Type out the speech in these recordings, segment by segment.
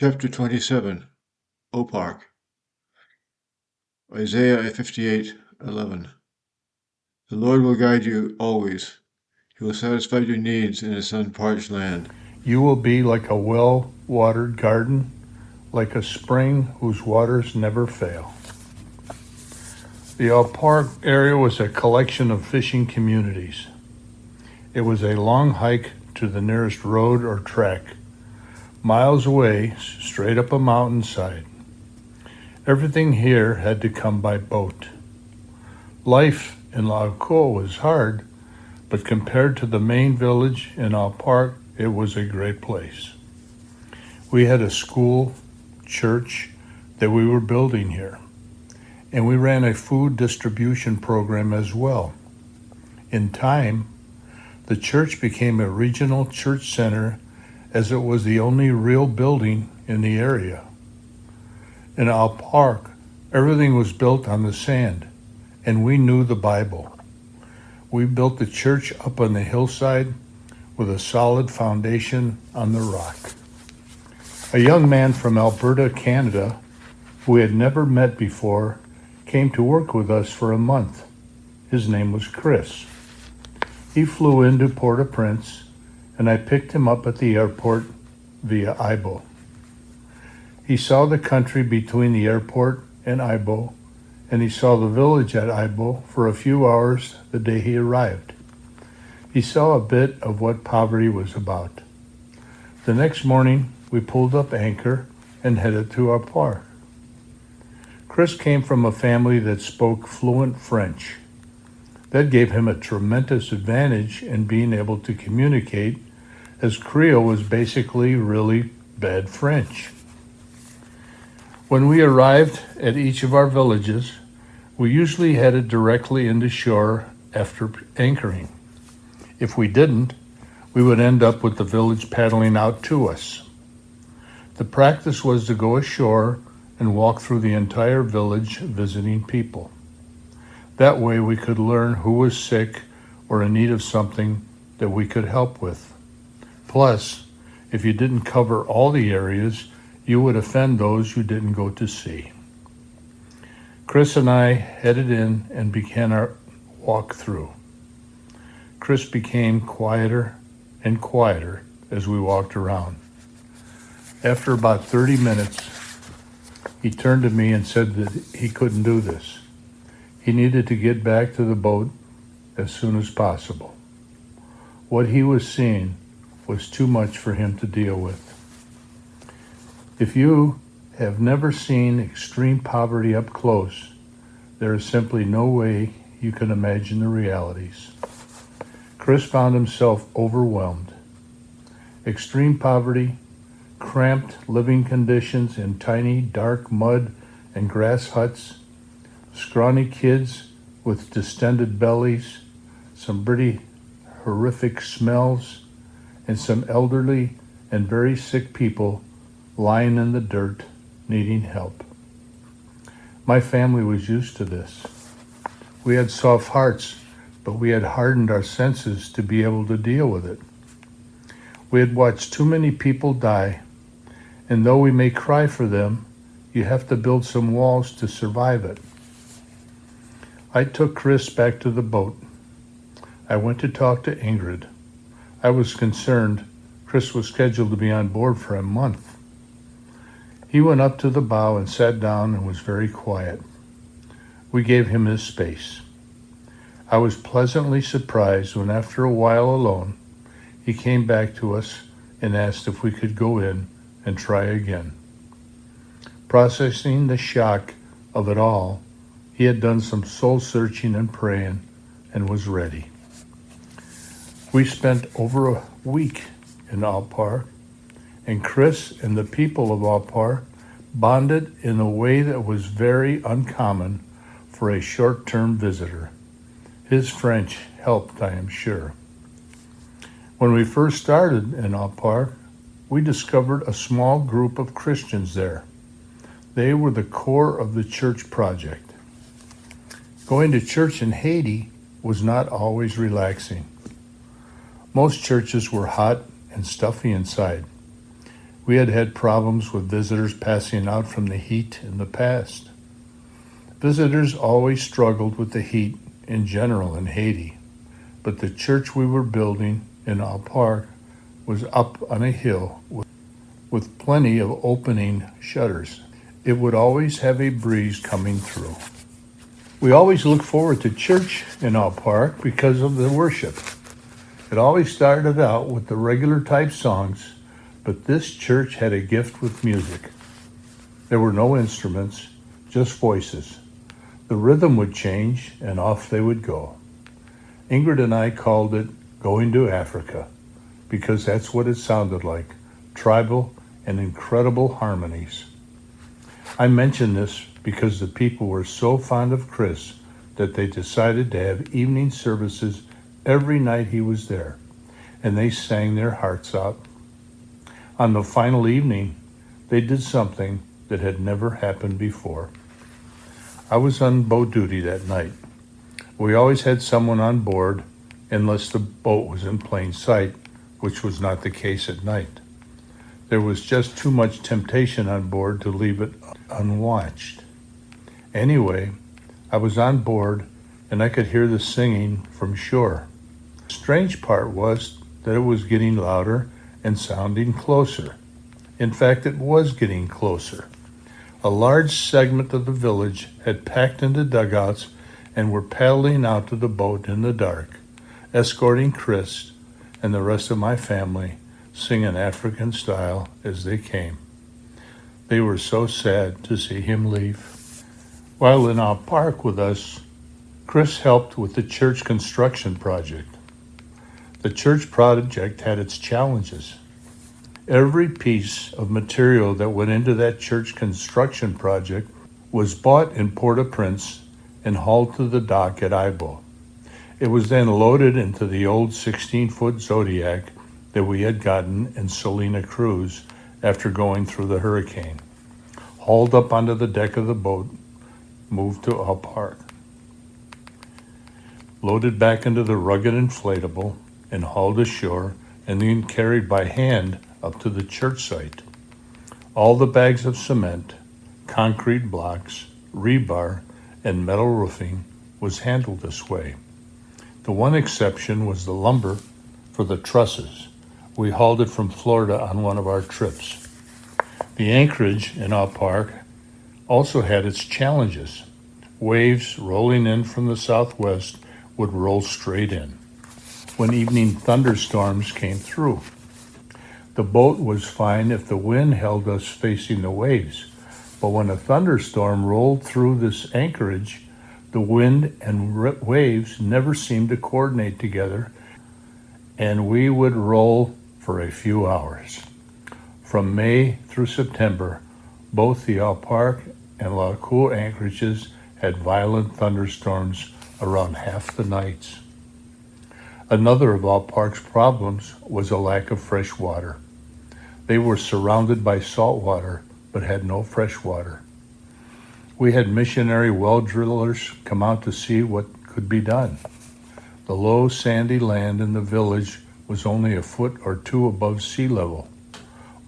Chapter 27, Opark, Isaiah 58:11. The Lord will guide you always. He will satisfy your needs in a sun-parched land. You will be like a well-watered garden, like a spring whose waters never fail. The Park area was a collection of fishing communities. It was a long hike to the nearest road or track, miles away, straight up a mountainside. Everything here had to come by boat. Life in Lauco was hard, but compared to the main village in Park, it was a great place. We had a school, church that we were building here, and we ran a food distribution program as well. In time, the church became a regional church center as it was the only real building in the area. In Park, everything was built on the sand, and we knew the Bible. We built the church up on the hillside with a solid foundation on the rock. A young man from Alberta, Canada, who we had never met before, came to work with us for a month. His name was Chris. He flew into Port-au-Prince, and I picked him up at the airport via Ibo. He saw the country between the airport and Ibo, and he saw the village at Ibo for a few hours the day he arrived. He saw a bit of what poverty was about. The next morning, we pulled up anchor and headed to our park. Chris came from a family that spoke fluent French. That gave him a tremendous advantage in being able to communicate, as Creole was basically really bad French. When we arrived at each of our villages, we usually headed directly into shore after anchoring. If we didn't, we would end up with the village paddling out to us. The practice was to go ashore and walk through the entire village visiting people. That way we could learn who was sick or in need of something that we could help with. Plus, if you didn't cover all the areas, you would offend those you didn't go to see. Chris and I headed in and began our walk through. Chris became quieter and quieter as we walked around. After about 30 minutes, he turned to me and said that he couldn't do this. He needed to get back to the boat as soon as possible. What he was seeing was too much for him to deal with. If you have never seen extreme poverty up close, there is simply no way you can imagine the realities. Chris found himself overwhelmed. Extreme poverty, cramped living conditions in tiny, dark mud and grass huts, scrawny kids with distended bellies, some pretty horrific smells, and some elderly and very sick people lying in the dirt, needing help. My family was used to this. We had soft hearts, but we had hardened our senses to be able to deal with it. We had watched too many people die, and though we may cry for them, you have to build some walls to survive it. I took Chris back to the boat. I went to talk to Ingrid. I was concerned. Chris was scheduled to be on board for a month. He went up to the bow and sat down and was very quiet. We gave him his space. I was pleasantly surprised when, after a while alone, he came back to us and asked if we could go in and try again. Processing the shock of it all, he had done some soul searching and praying and was ready. We spent over a week in Alpar, and Chris and the people of Alpar bonded in a way that was very uncommon for a short-term visitor. His French helped, I am sure. When we first started in Alpar, we discovered a small group of Christians there. They were the core of the church project. Going to church in Haiti was not always relaxing. Most churches were hot and stuffy inside. We had had problems with visitors passing out from the heat in the past. Visitors always struggled with the heat in general in Haiti, but the church we were building in our park was up on a hill with plenty of opening shutters. It would always have a breeze coming through. We always looked forward to church in our park because of the worship. It always started out with the regular type songs, but this church had a gift with music. There were no instruments, just voices. The rhythm would change and off they would go. Ingrid and I called it Going to Africa because that's what it sounded like, tribal and incredible harmonies. I mention this because the people were so fond of Chris that they decided to have evening services every night he was there, and they sang their hearts out. On the final evening, they did something that had never happened before. I was on boat duty that night. We always had someone on board unless the boat was in plain sight, which was not the case at night. There was just too much temptation on board to leave it unwatched. Anyway, I was on board and I could hear the singing from shore. The strange part was that it was getting louder and sounding closer. In fact, it was getting closer. A large segment of the village had packed into dugouts and were paddling out to the boat in the dark, escorting Chris and the rest of my family, singing African style as they came. They were so sad to see him leave. While in our park with us, Chris helped with the church construction project. The church project had its challenges. Every piece of material that went into that church construction project was bought in Port-au-Prince and hauled to the dock at Ibo. It was then loaded into the old 16-foot Zodiac that we had gotten in Salina Cruz after going through the hurricane, hauled up onto the deck of the boat, moved to our park, loaded back into the rugged inflatable and hauled ashore, and then carried by hand up to the church site. All the bags of cement, concrete blocks, rebar, and metal roofing was handled this way. The one exception was the lumber for the trusses. We hauled it from Florida on one of our trips. The anchorage in our park also had its challenges. Waves rolling in from the southwest would roll straight in when evening thunderstorms came through. The boat was fine if the wind held us facing the waves, but when a thunderstorm rolled through this anchorage, the wind and waves never seemed to coordinate together, and we would roll for a few hours. From May through September, both the Al Park and La Cour anchorages had violent thunderstorms around half the nights. Another of Al Park's problems was a lack of fresh water. They were surrounded by salt water, but had no fresh water. We had missionary well drillers come out to see what could be done. The low sandy land in the village was only a foot or two above sea level,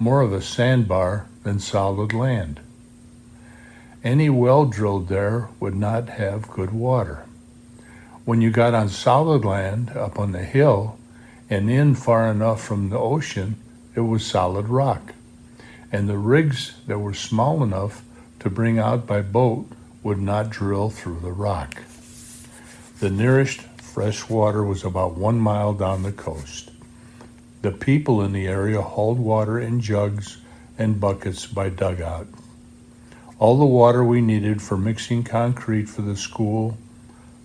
more of a sandbar than solid land. Any well drilled there would not have good water. When you got on solid land up on the hill and in far enough from the ocean, it was solid rock. And the rigs that were small enough to bring out by boat would not drill through the rock. The nearest fresh water was about 1 mile down the coast. The people in the area hauled water in jugs and buckets by dugout. All the water we needed for mixing concrete for the school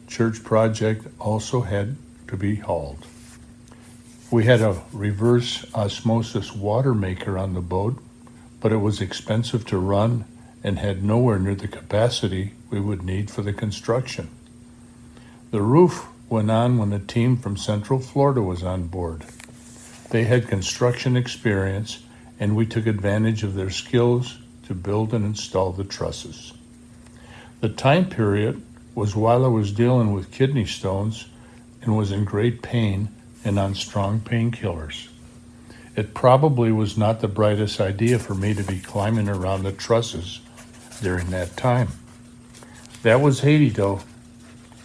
church project also had to be hauled. We had a reverse osmosis water maker on the boat, but it was expensive to run and had nowhere near the capacity we would need for the construction. The roof went on when a team from Central Florida was on board. They had construction experience, and we took advantage of their skills to build and install the trusses. The time period was while I was dealing with kidney stones and was in great pain and on strong painkillers. It probably was not the brightest idea for me to be climbing around the trusses during that time. That was Haiti, though.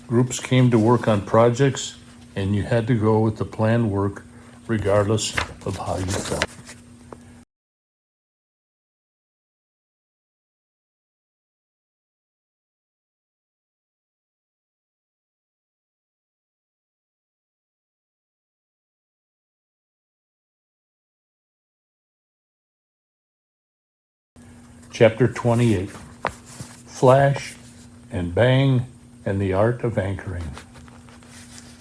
Groups came to work on projects, and you had to go with the planned work regardless of how you felt. Chapter 28, Flash and Bang and the Art of Anchoring.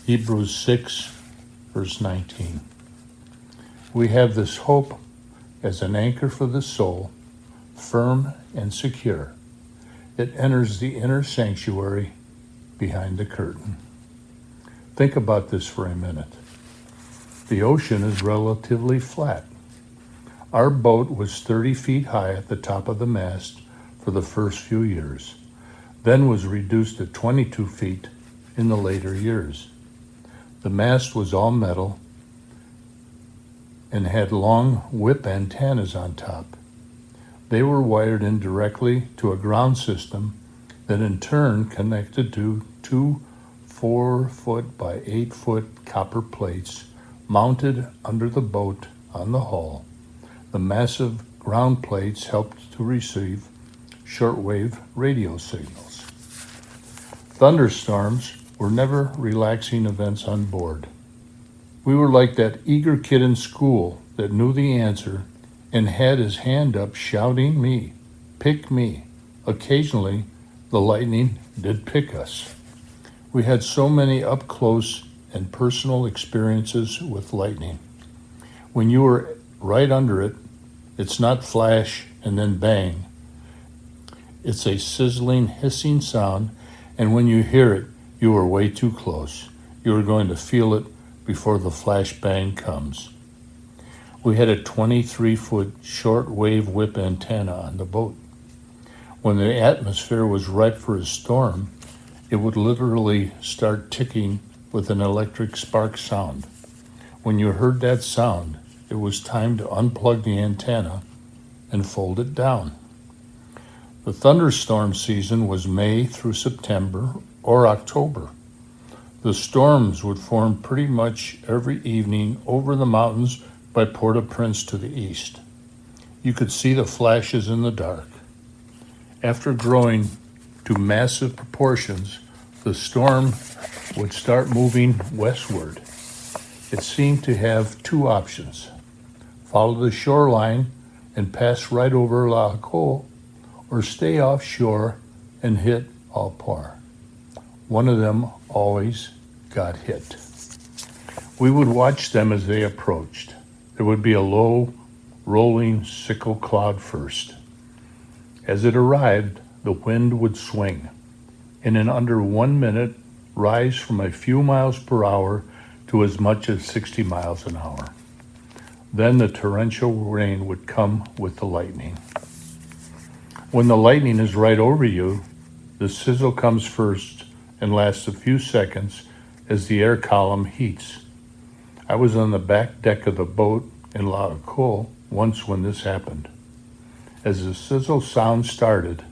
Hebrews 6, verse 19. We have this hope as an anchor for the soul, firm and secure. It enters the inner sanctuary behind the curtain. Think about this for a minute. The ocean is relatively flat. Our boat was 30 feet high at the top of the mast for the first few years, then was reduced to 22 feet in the later years. The mast was all metal and had long whip antennas on top. They were wired in directly to a ground system that in turn connected to two 4-foot by 8-foot copper plates mounted under the boat on the hull. The massive ground plates helped to receive shortwave radio signals. Thunderstorms were never relaxing events on board. We were like that eager kid in school that knew the answer and had his hand up shouting me, pick me. Occasionally, the lightning did pick us. We had so many up close and personal experiences with lightning. When you were right under it, it's not flash and then bang. It's a sizzling, hissing sound, and when you hear it, you are way too close. You are going to feel it before the flash bang comes. We had a 23-foot short wave whip antenna on the boat. When the atmosphere was ripe for a storm, it would literally start ticking with an electric spark sound. When you heard that sound, it was time to unplug the antenna and fold it down. The thunderstorm season was May through September or October. The storms would form pretty much every evening over the mountains by Port-au-Prince to the east. You could see the flashes in the dark. After growing to massive proportions, the storm would start moving westward. It seemed to have two options: follow the shoreline and pass right over La Colle, or stay offshore and hit Au Port. One of them always got hit. We would watch them as they approached. There would be a low, rolling sickle cloud first. As it arrived, the wind would swing, and in under 1 minute, rise from a few miles per hour to as much as 60 miles an hour. Then the torrential rain would come with the lightning. When the lightning is right over you, the sizzle comes first and lasts a few seconds as the air column heats. I was on the back deck of the boat in La Colle once when this happened. As the sizzle sound started,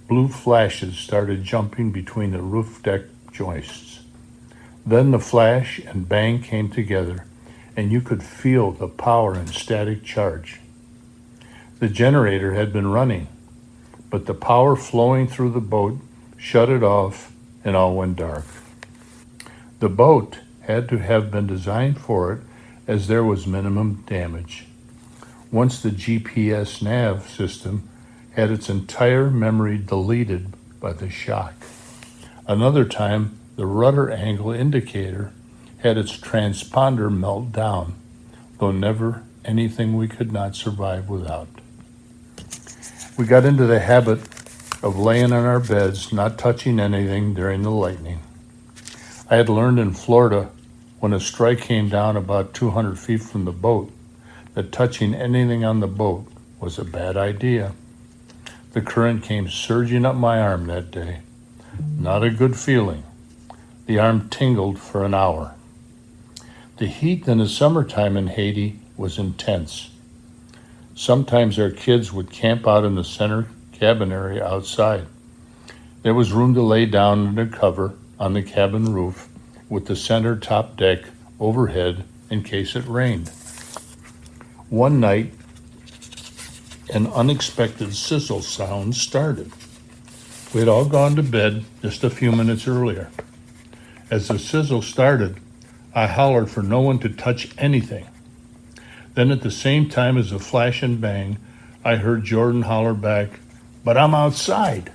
blue flashes started jumping between the roof deck joists. Then the flash and bang came together, and you could feel the power and static charge. The generator had been running, but the power flowing through the boat shut it off, and all went dark. The boat had to have been designed for it, as there was minimum damage. Once the GPS nav system had its entire memory deleted by the shock. Another time, the rudder angle indicator had its transponder melt down, though never anything we could not survive without. We got into the habit of laying on our beds, not touching anything during the lightning. I had learned in Florida, when a strike came down about 200 feet from the boat, that touching anything on the boat was a bad idea. The current came surging up my arm that day. Not a good feeling. The arm tingled for an hour. The heat in the summertime in Haiti was intense. Sometimes our kids would camp out in the center cabin area outside. There was room to lay down under cover on the cabin roof with the center top deck overhead in case it rained. One night, an unexpected sizzle sound started. We had all gone to bed just a few minutes earlier. As the sizzle started, I hollered for no one to touch anything. Then at the same time as the flash and bang, I heard Jordan holler back, "But I'm outside."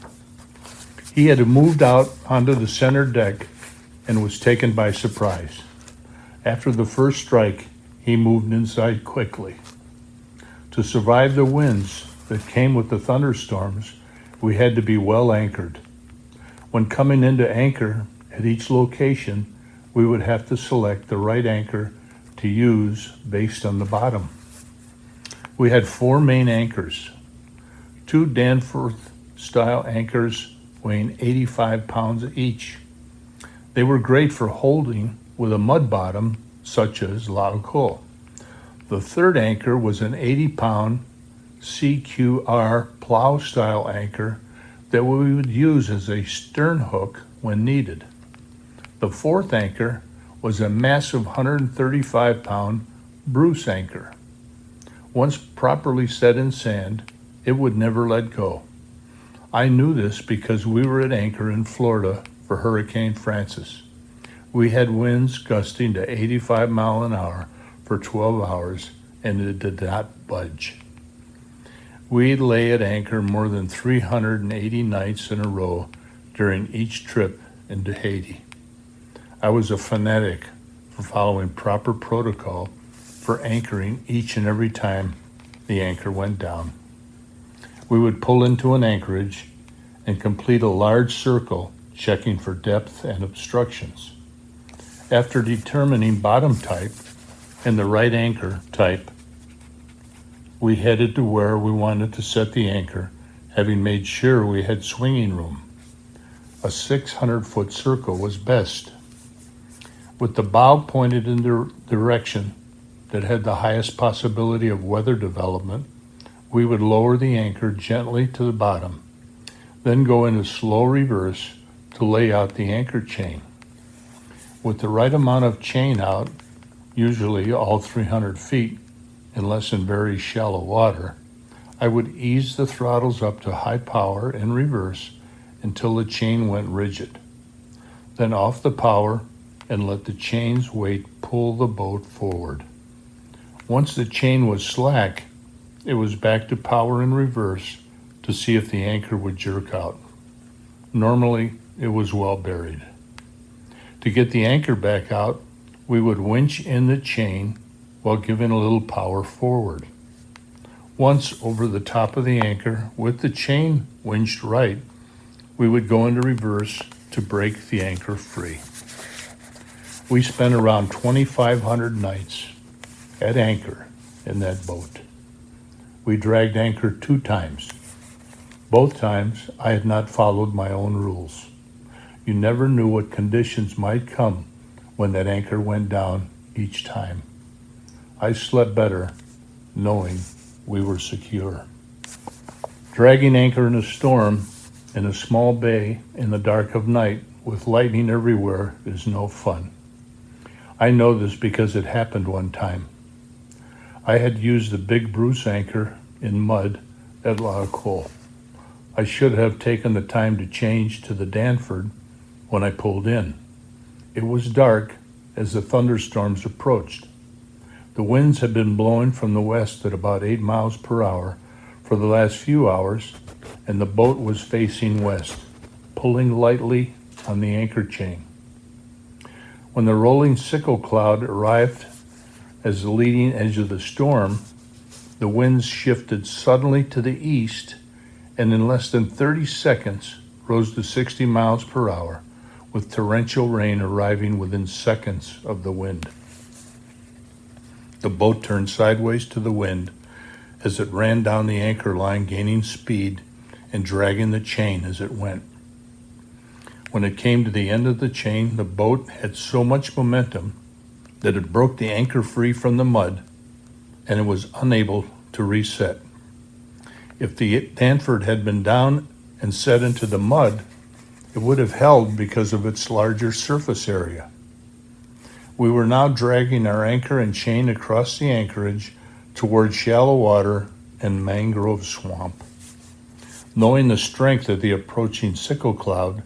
He had moved out onto the center deck and was taken by surprise. After the first strike, he moved inside quickly. To survive the winds that came with the thunderstorms, we had to be well anchored. When coming into anchor at each location, we would have to select the right anchor to use based on the bottom. We had 4 main anchors, 2 Danforth-style anchors weighing 85 pounds each. They were great for holding with a mud bottom, such as Laocoon. The third anchor was an 80-pound CQR plow-style anchor that we would use as a stern hook when needed. The fourth anchor was a massive 135-pound Bruce anchor. Once properly set in sand, it would never let go. I knew this because we were at anchor in Florida for Hurricane Francis. We had winds gusting to 85 miles an hour for 12 hours, and it did not budge. We lay at anchor more than 380 nights in a row during each trip into Haiti. I was a fanatic for following proper protocol for anchoring each and every time the anchor went down. We would pull into an anchorage and complete a large circle, checking for depth and obstructions. After determining bottom type and the right anchor type, we headed to where we wanted to set the anchor, having made sure we had swinging room. A 600-foot circle was best. With the bow pointed in the direction that had the highest possibility of weather development, we would lower the anchor gently to the bottom, then go in a slow reverse to lay out the anchor chain. With the right amount of chain out, usually all 300 feet, unless in very shallow water, I would ease the throttles up to high power in reverse until the chain went rigid. Then off the power and let the chain's weight pull the boat forward. Once the chain was slack, it was back to power in reverse to see if the anchor would jerk out. Normally, it was well buried. To get the anchor back out, we would winch in the chain while giving a little power forward. Once over the top of the anchor with the chain winched right, we would go into reverse to break the anchor free. We spent around 2,500 nights at anchor in that boat. We dragged anchor 2 times. Both times I had not followed my own rules. You never knew what conditions might come when that anchor went down each time. I slept better knowing we were secure. Dragging anchor in a storm in a small bay in the dark of night with lightning everywhere is no fun. I know this because it happened one time. I had used the big Bruce anchor in mud at Laocoon. I should have taken the time to change to the Danford when I pulled in. It was dark as the thunderstorms approached. The winds had been blowing from the west at about 8 miles per hour for the last few hours, and the boat was facing west, pulling lightly on the anchor chain. When the rolling sickle cloud arrived as the leading edge of the storm, the winds shifted suddenly to the east and in less than 30 seconds rose to 60 miles per hour, with torrential rain arriving within seconds of the wind. The boat turned sideways to the wind as it ran down the anchor line, gaining speed and dragging the chain as it went. When it came to the end of the chain, the boat had so much momentum that it broke the anchor free from the mud and it was unable to reset. If the Danford had been down and set into the mud, it would have held because of its larger surface area. We were now dragging our anchor and chain across the anchorage towards shallow water and mangrove swamp. Knowing the strength of the approaching sickle cloud,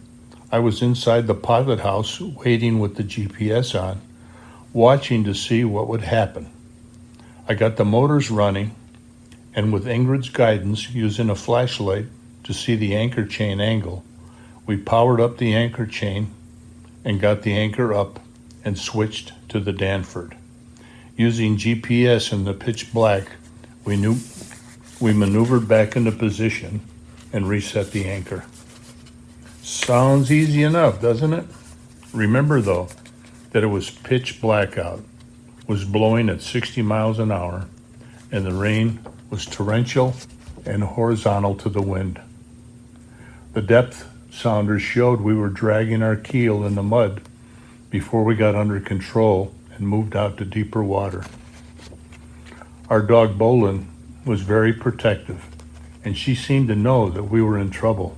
I was inside the pilot house waiting with the GPS on, watching to see what would happen. I got the motors running, and with Ingrid's guidance, using a flashlight to see the anchor chain angle, we powered up the anchor chain and got the anchor up and switched to the Danford. Using GPS in the pitch black, we maneuvered back into position and reset the anchor. Sounds easy enough, doesn't it? Remember, though, that it was pitch black out, was blowing at 60 miles an hour, and the rain was torrential and horizontal to the wind. The depth sounders showed we were dragging our keel in the mud before we got under control and moved out to deeper water. Our dog Bolin was very protective, and she seemed to know that we were in trouble.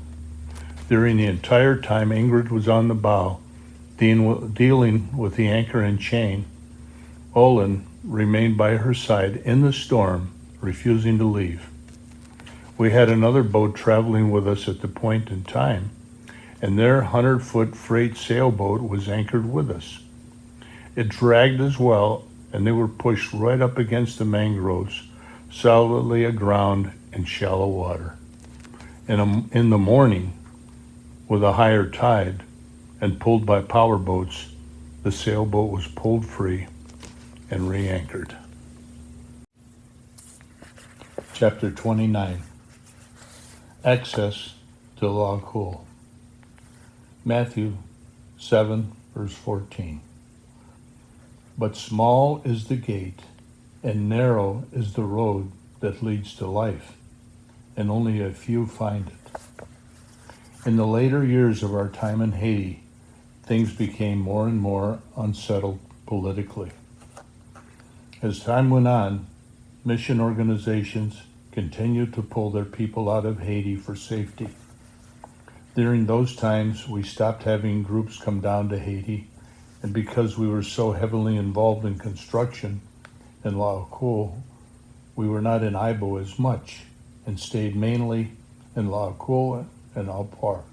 During the entire time Ingrid was on the bow, dealing with the anchor and chain, Olin remained by her side in the storm, refusing to leave. We had another boat traveling with us at the point in time, and their 100-foot freight sailboat was anchored with us. It dragged as well, and they were pushed right up against the mangroves, solidly aground in shallow water. In the morning, with a higher tide and pulled by power boats, the sailboat was pulled free and re-anchored. Chapter 29. Access to Log Hole. Matthew 7, verse 14. But small is the gate, and narrow is the road that leads to life, and only a few find it. In the later years of our time in Haiti, things became more and more unsettled politically. As time went on, mission organizations continued to pull their people out of Haiti for safety. During those times, we stopped having groups come down to Haiti, and because we were so heavily involved in construction in Laocool, we were not in Ibo as much and stayed mainly in Laocool and Al Park.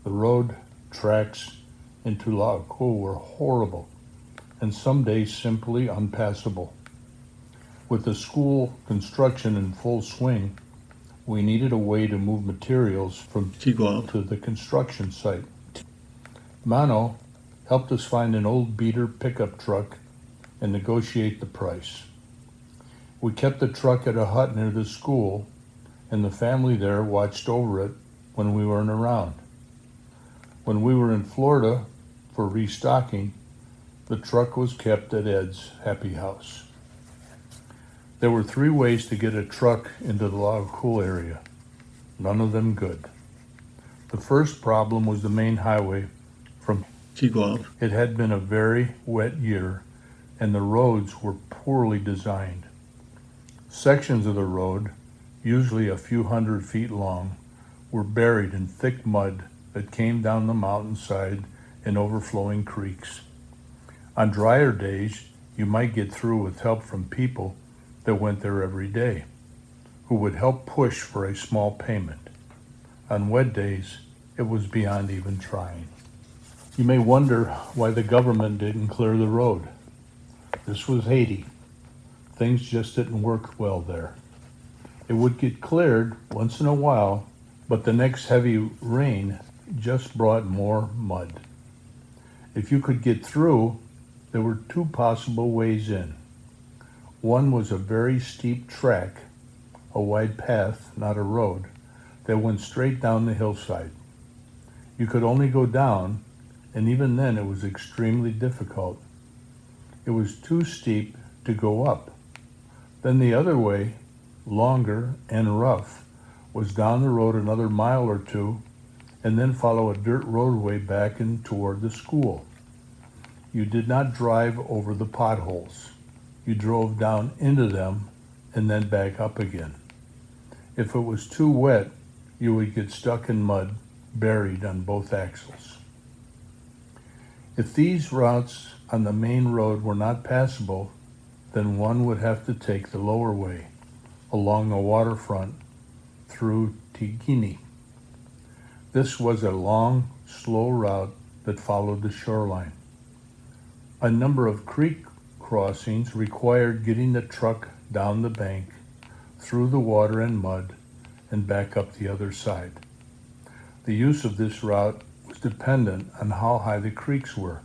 The road tracks into Laocool were horrible and some days simply unpassable. With the school construction in full swing, we needed a way to move materials from Tiguan to the construction site. Mano helped us find an old beater pickup truck and negotiate the price. We kept the truck at a hut near the school, and the family there watched over it when we weren't around. When we were in Florida for restocking, the truck was kept at Ed's Happy House. There were 3 ways to get a truck into the Laocool area, none of them good. The first problem was the main highway from Tiguan. It had been a very wet year, and the roads were poorly designed. Sections of the road, usually a few hundred feet long, were buried in thick mud that came down the mountainside in overflowing creeks. On drier days, you might get through with help from people that went there every day, who would help push for a small payment. On wet days, it was beyond even trying. You may wonder why the government didn't clear the road. This was Haiti. Things just didn't work well there. It would get cleared once in a while, but the next heavy rain just brought more mud. If you could get through, there were 2 possible ways in. One was a very steep track, a wide path, not a road, that went straight down the hillside. You could only go down, and even then it was extremely difficult. It was too steep to go up. Then the other way, longer and rough, was down the road another mile or 2, and then follow a dirt roadway back and toward the school. You did not drive over the potholes. you drove down into them and then back up again. If it was too wet, you would get stuck in mud, buried on both axles. If these routes on the main road were not passable, then one would have to take the lower way along the waterfront through Tigini. This was a long, slow route that followed the shoreline. A number of creek crossings required getting the truck down the bank, through the water and mud, and back up the other side. The use of this route was dependent on how high the creeks were.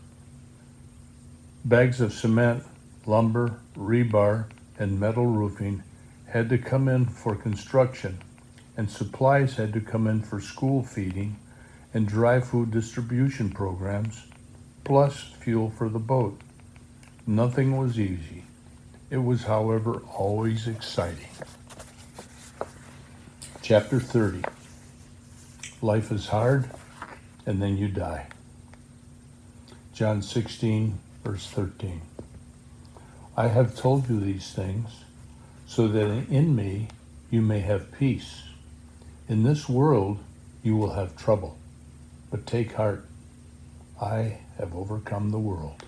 Bags of cement, lumber, rebar, and metal roofing had to come in for construction, and supplies had to come in for school feeding and dry food distribution programs, plus fuel for the boat. Nothing was easy. It was, however, always exciting. Chapter 30. Life is hard, and then you die. John 16, verse 13. I have told you these things, so that in me you may have peace. In this world you will have trouble, but take heart. I have overcome the world.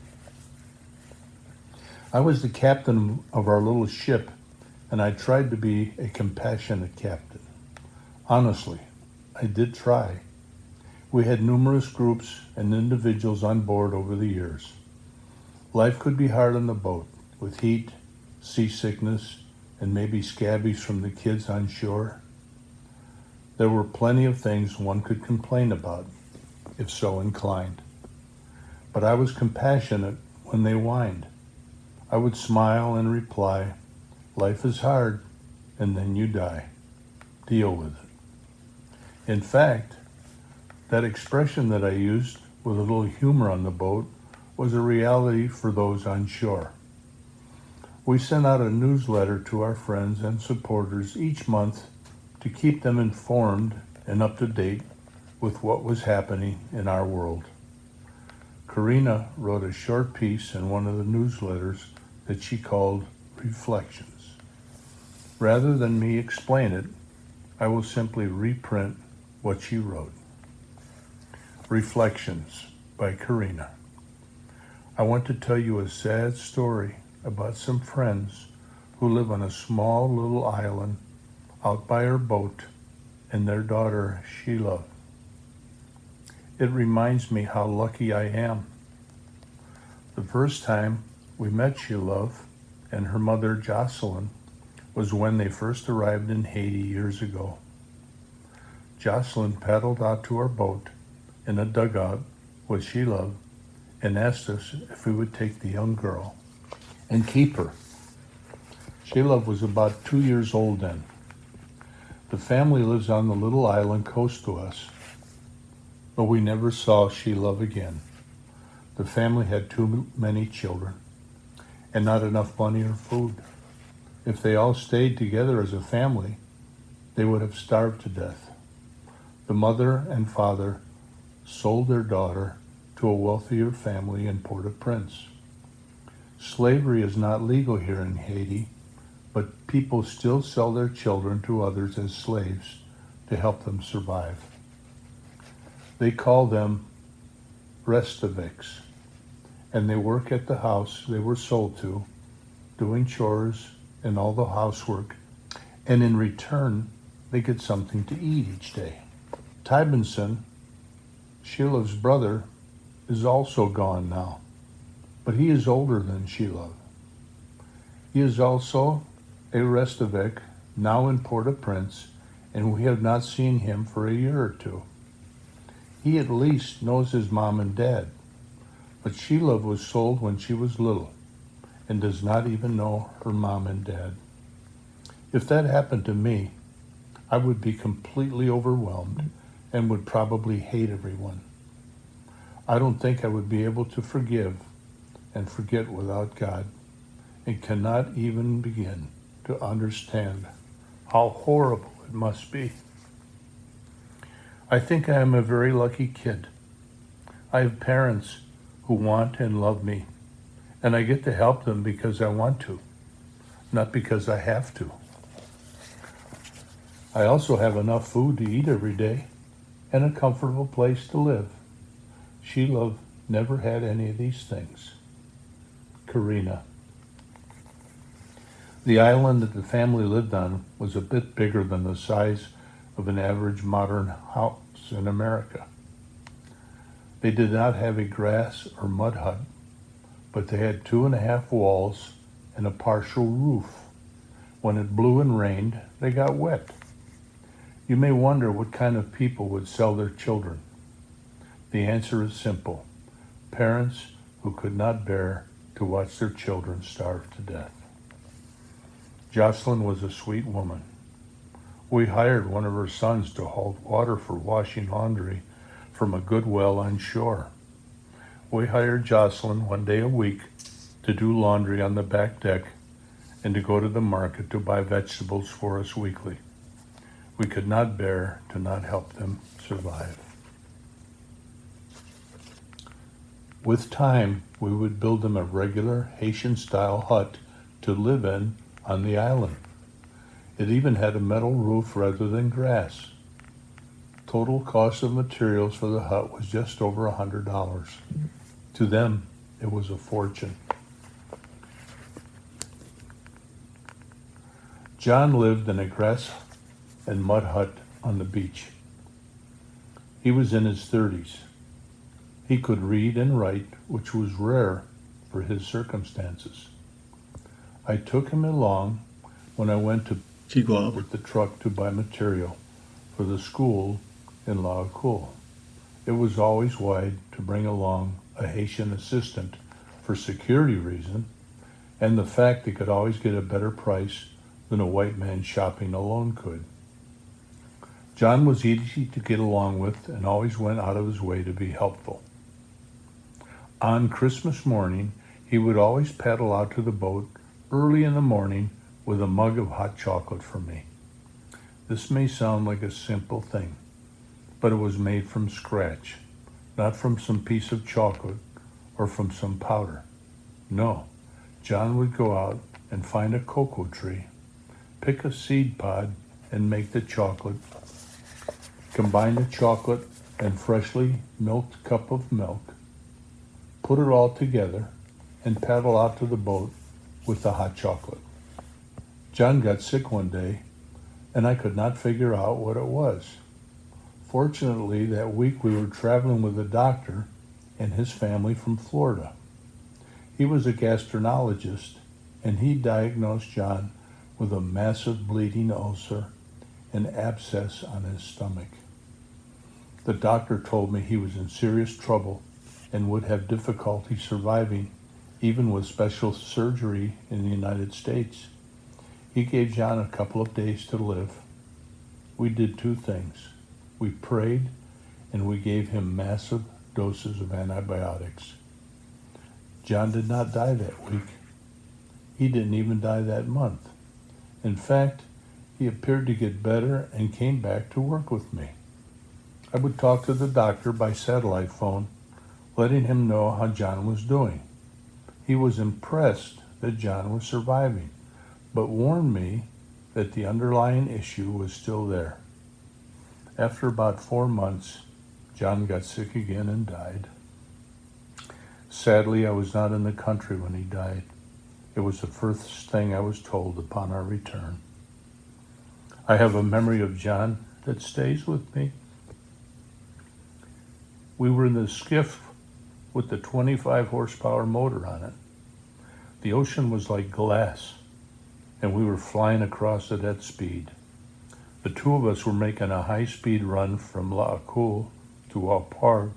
I was the captain of our little ship, and I tried to be a compassionate captain. Honestly, I did try. We had numerous groups and individuals on board over the years. Life could be hard on the boat, with heat, seasickness, and maybe scabies from the kids on shore. There were plenty of things one could complain about, if so inclined. But I was compassionate when they whined. I would smile and reply, life is hard, and then you die. Deal with it. In fact, that expression that I used with a little humor on the boat was a reality for those on shore. We sent out a newsletter to our friends and supporters each month to keep them informed and up to date with what was happening in our world. Karina wrote a short piece in one of the newsletters that she called Reflections. Rather than me explain it, I will simply reprint what she wrote. Reflections by Karina. I want to tell you a sad story about some friends who live on a small little island out by our boat and their daughter, Sheila. It reminds me how lucky I am. The first time we met Sheila and her mother, Jocelyn, was when they first arrived in Haiti years ago. Jocelyn paddled out to our boat in a dugout with Sheila and asked us if we would take the young girl and keep her. Sheila was about 2 years old then. The family lives on the little island close to us, but we never saw Sheila again. The family had too many children and not enough money or food. If they all stayed together as a family, they would have starved to death. The mother and father sold their daughter to a wealthier family in Port-au-Prince. Slavery is not legal here in Haiti, but people still sell their children to others as slaves to help them survive. They call them restaviks, and they work at the house they were sold to, doing chores and all the housework, and in return, they get something to eat each day. Tybinson, Sheila's brother, is also gone now, but he is older than Sheila. He is also a Restavik, now in Port-au-Prince, and we have not seen him for a year or two. He at least knows his mom and dad, but Sheila was sold when she was little and does not even know her mom and dad. If that happened to me, I would be completely overwhelmed and would probably hate everyone. I don't think I would be able to forgive and forget without God, and cannot even begin to understand how horrible it must be. I think I am a very lucky kid. I have parents who want and love me, And I get to help them because I want to, not because I have to. I also have enough food to eat every day and a comfortable place to live. Sheila never had any of these things. Karina. The island that the family lived on was a bit bigger than the size of an average modern house in America. They did not have a grass or mud hut, but they had 2.5 walls and a partial roof. When it blew and rained, they got wet. You may wonder what kind of people would sell their children. The answer is simple: parents who could not bear to watch their children starve to death. Jocelyn was a sweet woman. We hired one of her sons to haul water for washing laundry from a good well on shore. We hired Jocelyn one day a week to do laundry on the back deck and to go to the market to buy vegetables for us weekly. We could not bear to not help them survive. With time, we would build them a regular Haitian-style hut to live in on the island. It even had a metal roof rather than grass. Total cost of materials for the hut was just over $100. To them, it was a fortune. John lived in a grass and mud hut on the beach. He was in his 30s. He could read and write, which was rare for his circumstances. I took him along when I went to with the truck to buy material for the school in Laocool. It was always wise to bring along a Haitian assistant for security reason and the fact they could always get a better price than a white man shopping alone could. John was easy to get along with and always went out of his way to be helpful. On Christmas morning, he would always paddle out to the boat early in the morning with a mug of hot chocolate for me. This may sound like a simple thing, but it was made from scratch, not from some piece of chocolate or from some powder. No, John would go out and find a cocoa tree, pick a seed pod and make the chocolate, combine the chocolate and freshly milked cup of milk, put it all together, and paddle out to the boat with the hot chocolate. John got sick one day, and I could not figure out what it was. Fortunately, that week we were traveling with a doctor and his family from Florida. He was a gastroenterologist, and he diagnosed John with a massive bleeding ulcer and abscess on his stomach. The doctor told me he was in serious trouble and would have difficulty surviving even with special surgery in the United States. He gave John a couple of days to live. We did two things. We prayed and we gave him massive doses of antibiotics. John did not die that week. He didn't even die that month. In fact, he appeared to get better and came back to work with me. I would talk to the doctor by satellite phone, letting him know how John was doing. He was impressed that John was surviving, but warned me that the underlying issue was still there. After about 4 months, John got sick again and died. Sadly, I was not in the country when he died. It was the first thing I was told upon our return. I have a memory of John that stays with me. We were in the skiff with the 25 horsepower motor on it. The ocean was like glass, and we were flying across it at speed. The two of us were making a high-speed run from Laocool to Alpar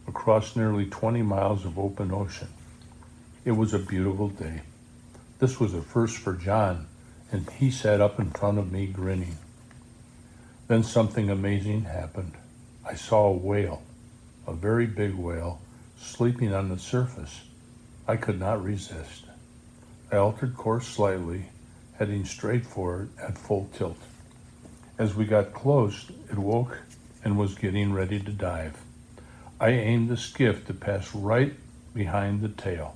across nearly 20 miles of open ocean. It was a beautiful day. This was a first for John, and he sat up in front of me grinning. Then something amazing happened. I saw a whale, a very big whale, sleeping on the surface. I could not resist. I altered course slightly, heading straight for it at full tilt. As we got close, it woke and was getting ready to dive. I aimed the skiff to pass right behind the tail.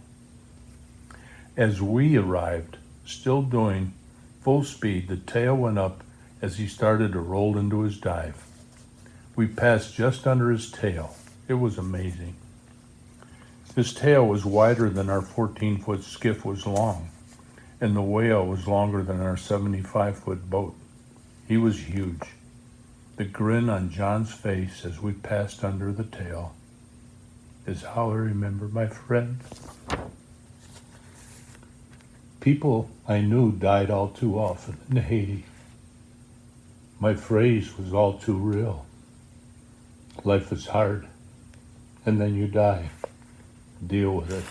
As we arrived, still doing full speed, the tail went up as he started to roll into his dive. We passed just under his tail. It was amazing. His tail was wider than our 14-foot skiff was long, and the whale was longer than our 75-foot boat. He was huge. The grin on John's face as we passed under the tail is how I remember my friend. People I knew died all too often in Haiti. My phrase was all too real. Life is hard, and then you die. Deal with it.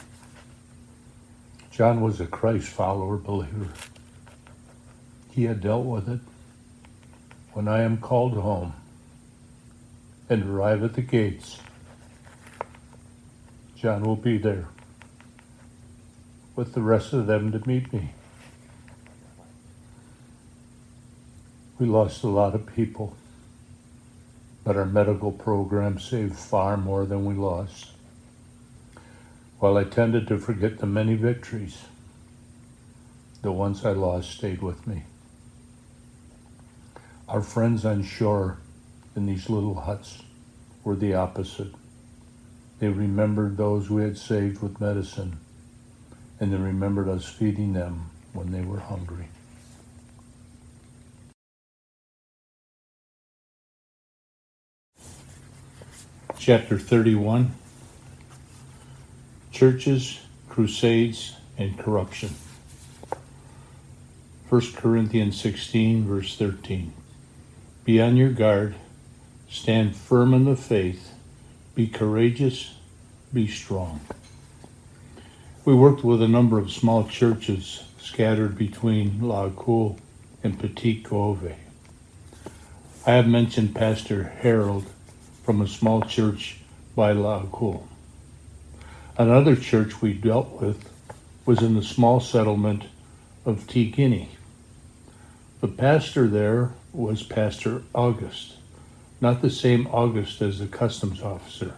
John was a Christ follower believer. He had dealt with it. When I am called home and arrive at the gates, John will be there with the rest of them to meet me. We lost a lot of people, but our medical program saved far more than we lost. While I tended to forget the many victories, the ones I lost stayed with me. Our friends on shore in these little huts were the opposite. They remembered those we had saved with medicine, and they remembered us feeding them when they were hungry. Chapter 31, Churches, Crusades, and Corruption. 1 Corinthians 16, verse 13. Be on your guard, stand firm in the faith, be courageous, be strong. We worked with a number of small churches scattered between La Cool and Petit Cove. I have mentioned Pastor Harold from a small church by La Cool. Another church we dealt with was in the small settlement of Tigini. The pastor there was Pastor August, not the same August as the customs officer.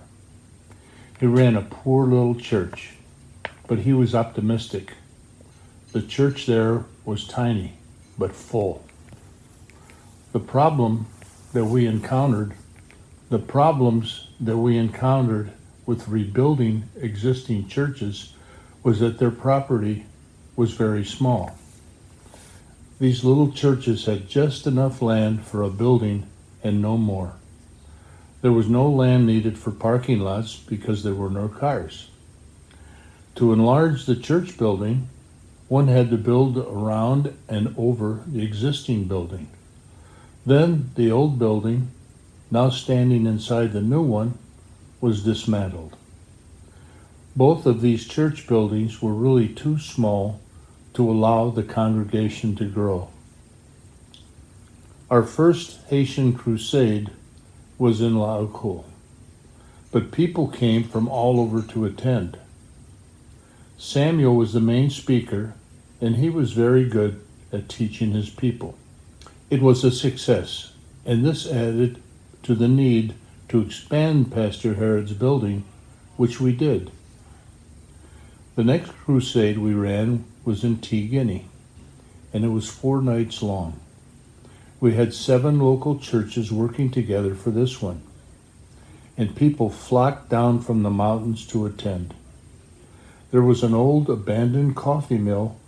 He ran a poor little church, but he was optimistic. The church there was tiny, but full. The problems that we encountered with rebuilding existing churches was that their property was very small. These little churches had just enough land for a building and no more. There was no land needed for parking lots because there were no cars. To enlarge the church building, one had to build around and over the existing building. Then the old building, now standing inside the new one, was dismantled. Both of these church buildings were really too small to allow the congregation to grow. Our first Haitian crusade was in La Cool, but people came from all over to attend. Samuel was the main speaker, and he was very good at teaching his people. It was a success, and this added to the need to expand Pastor Herod's building, which we did. The next crusade we ran was in Tigini, and it was 4 nights long. We had 7 local churches working together for this one, and people flocked down from the mountains to attend. There was an old abandoned coffee mill,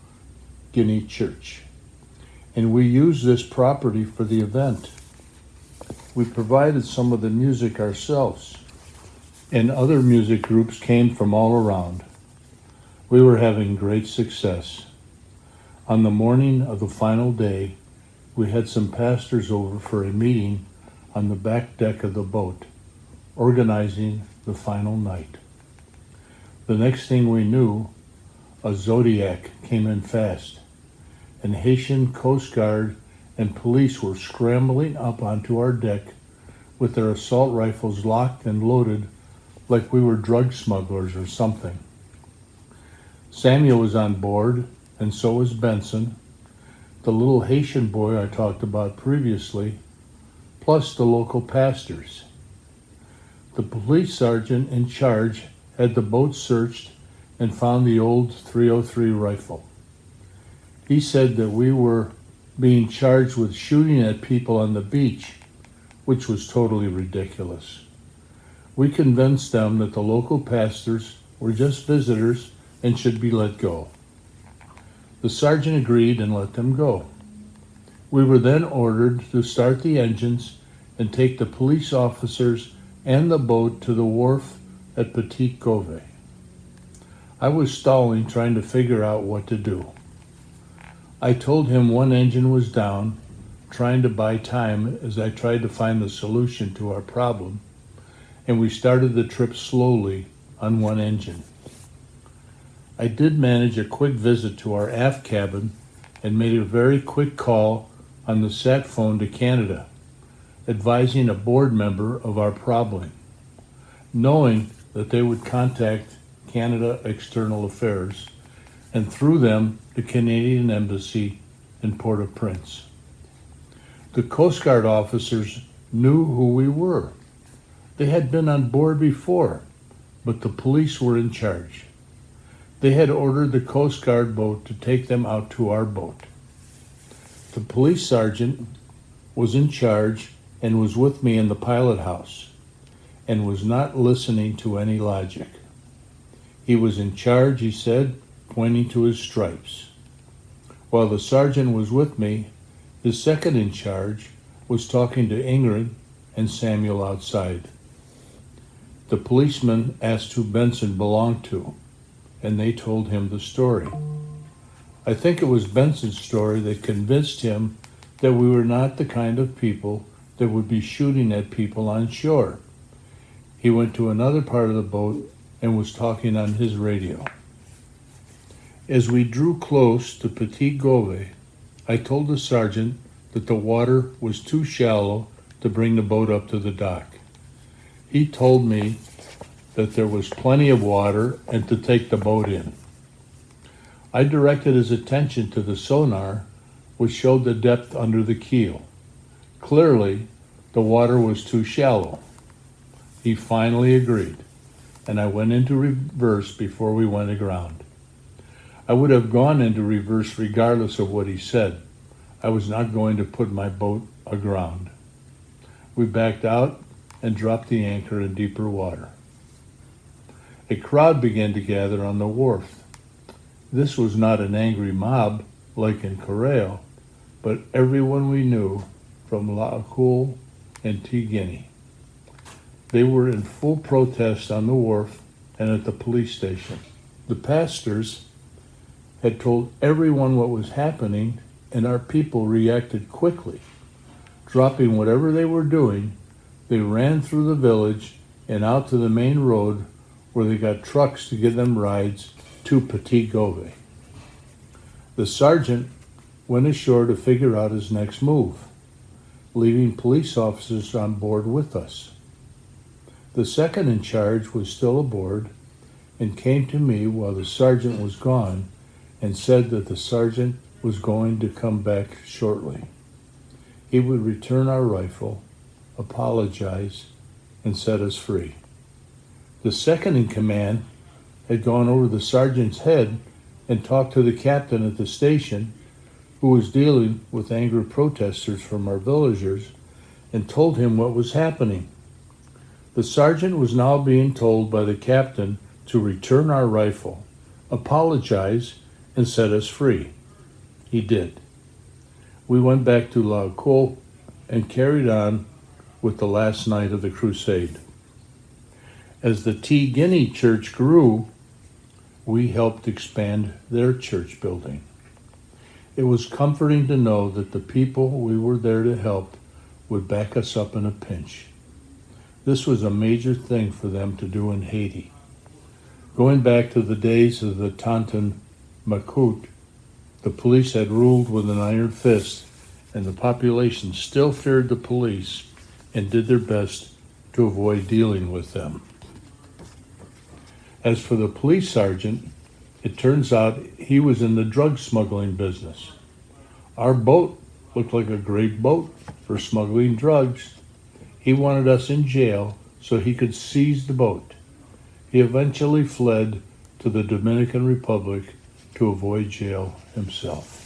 Guinea Church, and we used this property for the event. We provided some of the music ourselves, and other music groups came from all around. We were having great success. On the morning of the final day, we had some pastors over for a meeting on the back deck of the boat, organizing the final night. The next thing we knew, a Zodiac came in fast, and Haitian Coast Guard and police were scrambling up onto our deck with their assault rifles locked and loaded like we were drug smugglers or something. Samuel was on board, and so was Benson, the little Haitian boy I talked about previously, plus the local pastors. The police sergeant in charge had the boat searched and found the old .303 rifle. He said that we were being charged with shooting at people on the beach, which was totally ridiculous. We convinced them that the local pastors were just visitors and should be let go. The sergeant agreed and let them go. We were then ordered to start the engines and take the police officers and the boat to the wharf at Petit Gove. I was stalling, trying to figure out what to do. I told him one engine was down, trying to buy time as I tried to find the solution to our problem, and we started the trip slowly on one engine. I did manage a quick visit to our aft cabin and made a very quick call on the sat phone to Canada, advising a board member of our problem, knowing that they would contact Canada External Affairs and through them the Canadian Embassy in Port-au-Prince. The Coast Guard officers knew who we were. They had been on board before, but the police were in charge. They had ordered the Coast Guard boat to take them out to our boat. The police sergeant was in charge and was with me in the pilot house and was not listening to any logic. He was in charge, he said, pointing to his stripes. While the sergeant was with me, his second in charge was talking to Ingrid and Samuel outside. The policeman asked who Benson belonged to, and they told him the story. I think it was Benson's story that convinced him that we were not the kind of people that would be shooting at people on shore. He went to another part of the boat and was talking on his radio. As we drew close to Petit Gove, I told the sergeant that the water was too shallow to bring the boat up to the dock. He told me that there was plenty of water and to take the boat in. I directed his attention to the sonar, which showed the depth under the keel. Clearly, the water was too shallow. He finally agreed, and I went into reverse before we went aground. I would have gone into reverse regardless of what he said. I was not going to put my boat aground. We backed out and dropped the anchor in deeper water. A crowd began to gather on the wharf. This was not an angry mob like in Corral, but everyone we knew from Lacool and Tigini. They were in full protest on the wharf and at the police station. The pastors had told everyone what was happening, and our people reacted quickly. Dropping whatever they were doing, they ran through the village and out to the main road where they got trucks to give them rides to Petit Gove. The sergeant went ashore to figure out his next move, leaving police officers on board with us. The second in charge was still aboard and came to me while the sergeant was gone and said that the sergeant was going to come back shortly. He would return our rifle, apologize, and set us free. The second in command had gone over the sergeant's head and talked to the captain at the station, who was dealing with angry protesters from our villagers, and told him what was happening. The sergeant was now being told by the captain to return our rifle, apologize, and set us free. He did. We went back to Lacool and carried on with the last night of the crusade. As the Tigini church grew, we helped expand their church building. It was comforting to know that the people we were there to help would back us up in a pinch. This was a major thing for them to do in Haiti. Going back to the days of the Tonton Macoute, the police had ruled with an iron fist, and the population still feared the police and did their best to avoid dealing with them. As for the police sergeant, it turns out he was in the drug smuggling business. Our boat looked like a great boat for smuggling drugs. He wanted us in jail so he could seize the boat. He eventually fled to the Dominican Republic to avoid jail himself.